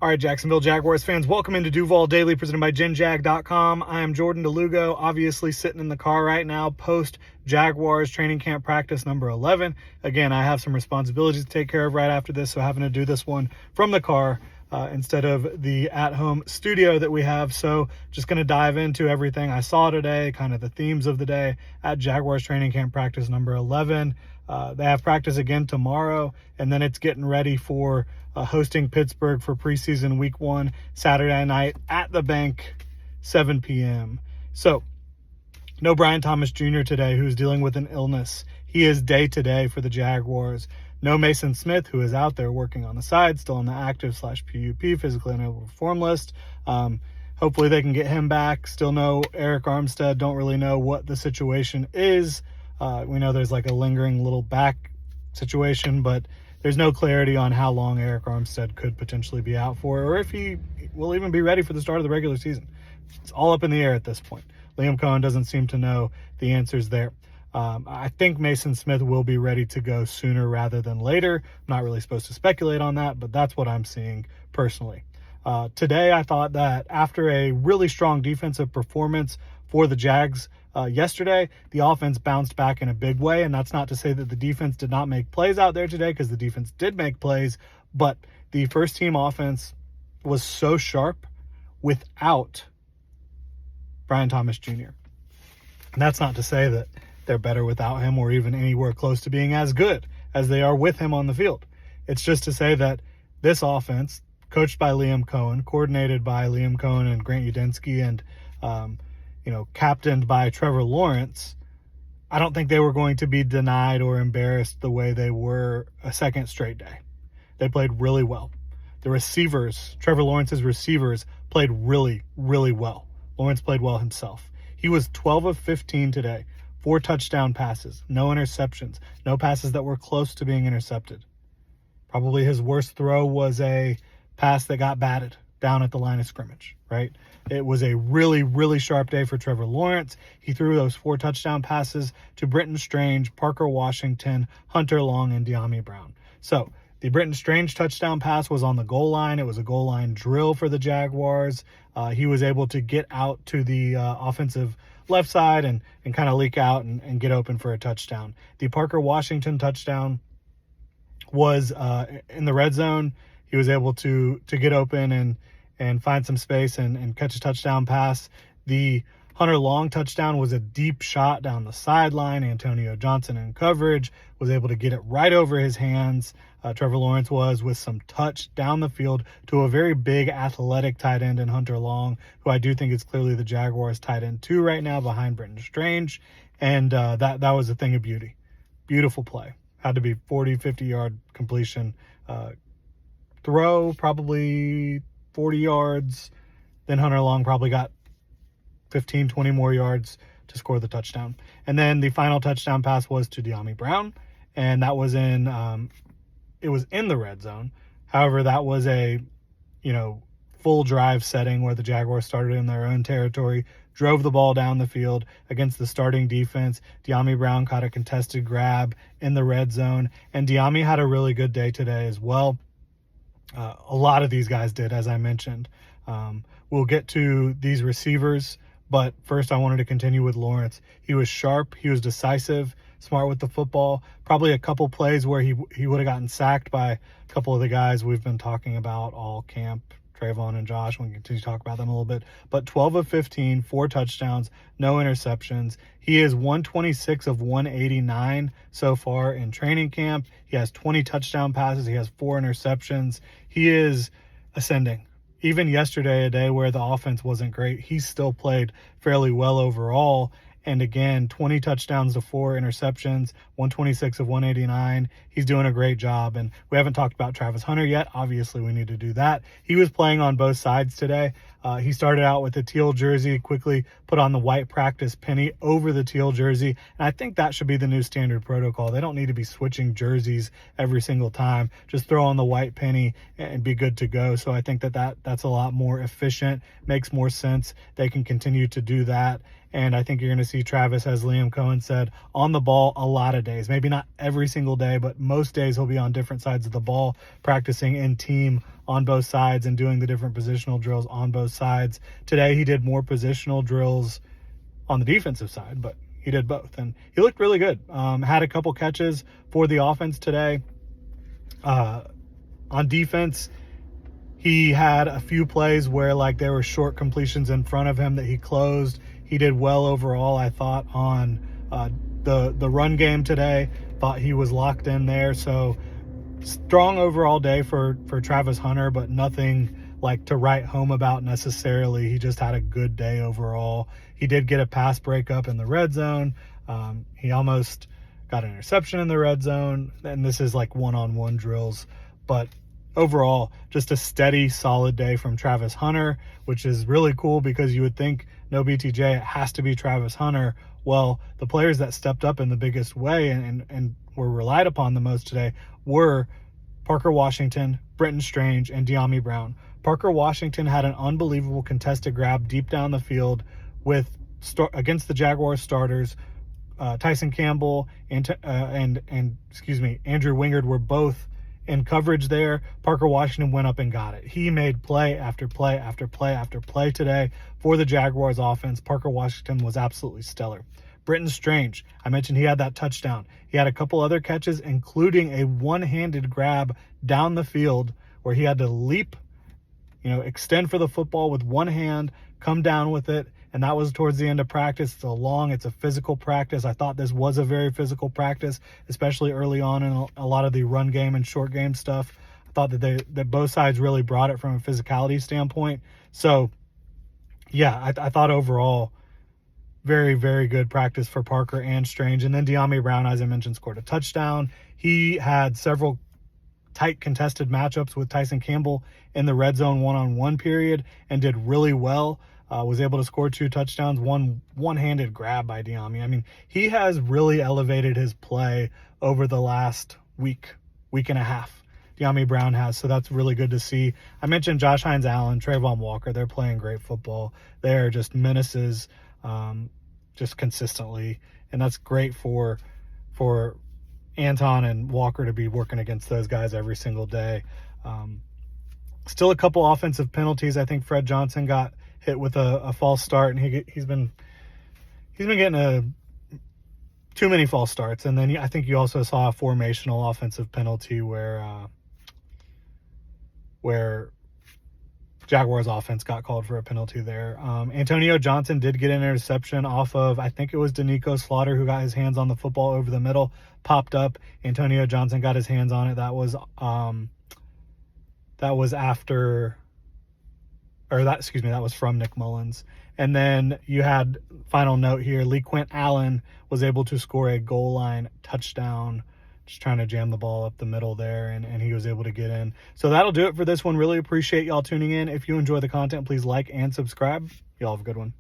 All right, Jacksonville Jaguars fans, welcome into Duval Daily, presented by GenJag.com. I am Jordan DeLugo, obviously sitting in the car right now, post Jaguars training camp practice number 11. Again, I have some responsibilities to take care of right after this, so having to do this one from the car instead of the at-home studio that we have. So just going to dive into everything I saw today, kind of the themes of the day at Jaguars training camp practice number 11. They have practice again tomorrow, and then it's getting ready for hosting Pittsburgh for preseason week 1 Saturday night at the bank, 7 p.m. So no Brian Thomas Jr. today, who's dealing with an illness. He is day-to-day for the Jaguars. No Mason Smith, who is out there working on the side, still on the active/PUP, physically unable to perform list. Hopefully they can get him back. Still no Eric Armstead. Don't really know what the situation is. We know there's like a lingering little back situation, but there's no clarity on how long Eric Armstead could potentially be out for, or if he will even be ready for the start of the regular season. It's all up in the air at this point. Liam Cohen doesn't seem to know the answers there. I think Mason Smith will be ready to go sooner rather than later. I'm not really supposed to speculate on that, but that's what I'm seeing personally. Today, I thought that after a really strong defensive performance for the Jags yesterday, the offense bounced back in a big way. And that's not to say that the defense did not make plays out there today, because the defense did make plays, but the first team offense was so sharp without Brian Thomas Jr. And that's not to say that they're better without him or even anywhere close to being as good as they are with him on the field. It's just to say that this offense, coached by Liam Cohen, coordinated by Liam Cohen and Grant Udinski, and captained by Trevor Lawrence, I don't think they were going to be denied or embarrassed the way they were a second straight day. They played really well. The receivers, Trevor Lawrence's receivers, played really, really well. Lawrence played well himself. He was 12 of 15 today, 4 touchdown passes, no interceptions, no passes that were close to being intercepted. Probably his worst throw was a pass that got batted down at the line of scrimmage, right? It was a really, really sharp day for Trevor Lawrence. He threw those 4 touchdown passes to Britton Strange, Parker Washington, Hunter Long, and De'Ami Brown. So the Britton Strange touchdown pass was on the goal line. It was a goal line drill for the Jaguars. He was able to get out to the offensive left side and kind of leak out and get open for a touchdown. The Parker Washington touchdown was in the red zone. He was able to get open and find some space and catch a touchdown pass. The Hunter Long touchdown was a deep shot down the sideline. Antonio Johnson in coverage was able to get it right over his hands. Trevor Lawrence was with some touch down the field to a very big athletic tight end in Hunter Long, who I do think is clearly the Jaguars tight end 2 right now behind Britton Strange. And that was a thing of beauty. Beautiful play. Had to be 40, 50-yard completion. Throw, probably 40 yards. Then Hunter Long probably got 15, 20 more yards to score the touchdown. And then the final touchdown pass was to De'Ami Brown, and that was it was in the red zone. However, that was a, full drive setting where the Jaguars started in their own territory, drove the ball down the field against the starting defense. De'Ami Brown caught a contested grab in the red zone, and De'Ami had a really good day today as well. A lot of these guys did, as I mentioned. We'll get to these receivers, but first I wanted to continue with Lawrence. He was sharp. He was decisive, smart with the football. Probably a couple plays where he would have gotten sacked by a couple of the guys we've been talking about all camp, Trayvon and Josh. We can continue to talk about them a little bit. But 12 of 15, 4 touchdowns, no interceptions. He is 126 of 189 so far in training camp. He has 20 touchdown passes. He has 4 interceptions. He is ascending. Even yesterday, a day where the offense wasn't great, he still played fairly well overall. And again, 20 touchdowns to 4 interceptions, 126 of 189. He's doing a great job. And we haven't talked about Travis Hunter yet. Obviously, we need to do that. He was playing on both sides today. He started out with the teal jersey, quickly put on the white practice penny over the teal jersey. And I think that should be the new standard protocol. They don't need to be switching jerseys every single time. Just throw on the white penny and be good to go. So I think that's a lot more efficient, makes more sense. They can continue to do that. And I think you're going to see Travis, as Liam Cohen said, on the ball a lot of days. Maybe not every single day, but most days he'll be on different sides of the ball, practicing in team on both sides and doing the different positional drills on both sides. Today he did more positional drills on the defensive side, but he did both, and he looked really good. Had a couple catches for the offense today. On defense, he had a few plays where like there were short completions in front of him that he closed. He did well overall, I thought, on the run game today. Thought he was locked in there. So strong overall day for Travis Hunter, but nothing like to write home about necessarily. He just had a good day overall. He did get a pass breakup in the red zone. He almost got an interception in the red zone, and this is like one-on-one drills. But overall, just a steady, solid day from Travis Hunter, which is really cool because you would think no BTJ, it has to be Travis Hunter. Well, the players that stepped up in the biggest way and were relied upon the most today were Parker Washington, Brenton Strange, and De'Ami Brown. Parker Washington had an unbelievable contested grab deep down the field against the Jaguars starters. Tyson Campbell and Andrew Wingard were both in coverage there. Parker Washington went up and got it. He made play after play after play after play today for the Jaguars offense. Parker Washington was absolutely stellar. Brenton Strange, I mentioned he had that touchdown. He had a couple other catches, including a one-handed grab down the field where he had to leap, extend for the football with one hand, come down with it, and that was towards the end of practice. It's a physical practice. I thought this was a very physical practice, especially early on in a lot of the run game and short game stuff. I thought that both sides really brought it from a physicality standpoint. So, yeah, I thought overall very, very good practice for Parker and Strange. And then De'Ami Brown, as I mentioned, scored a touchdown. He had several tight contested matchups with Tyson Campbell in the red zone one-on-one period and did really well. Was able to score 2 touchdowns, one-handed grab by De'Ami. I mean, he has really elevated his play over the last week and a half. De'Ami Brown has, so that's really good to see. I mentioned Josh Hines-Allen, Trayvon Walker. They're playing great football. They are just menaces, just consistently, and that's great for Anton and Walker to be working against those guys every single day. Still a couple offensive penalties. I think Fred Johnson got hit with a false start, and he's been getting too many false starts. And then I think you also saw a formational offensive penalty where Jaguars offense got called for a penalty there. Antonio Johnson did get an interception off of, I think it was Danico Slaughter, who got his hands on the football over the middle, popped up. Antonio Johnson got his hands on it. That was from Nick Mullins. And then you had, final note here, LeQuint Allen was able to score a goal line touchdown, just trying to jam the ball up the middle there, and he was able to get in. So that'll do it for this one. Really appreciate y'all tuning in. If you enjoy the content, please like and subscribe. Y'all have a good one.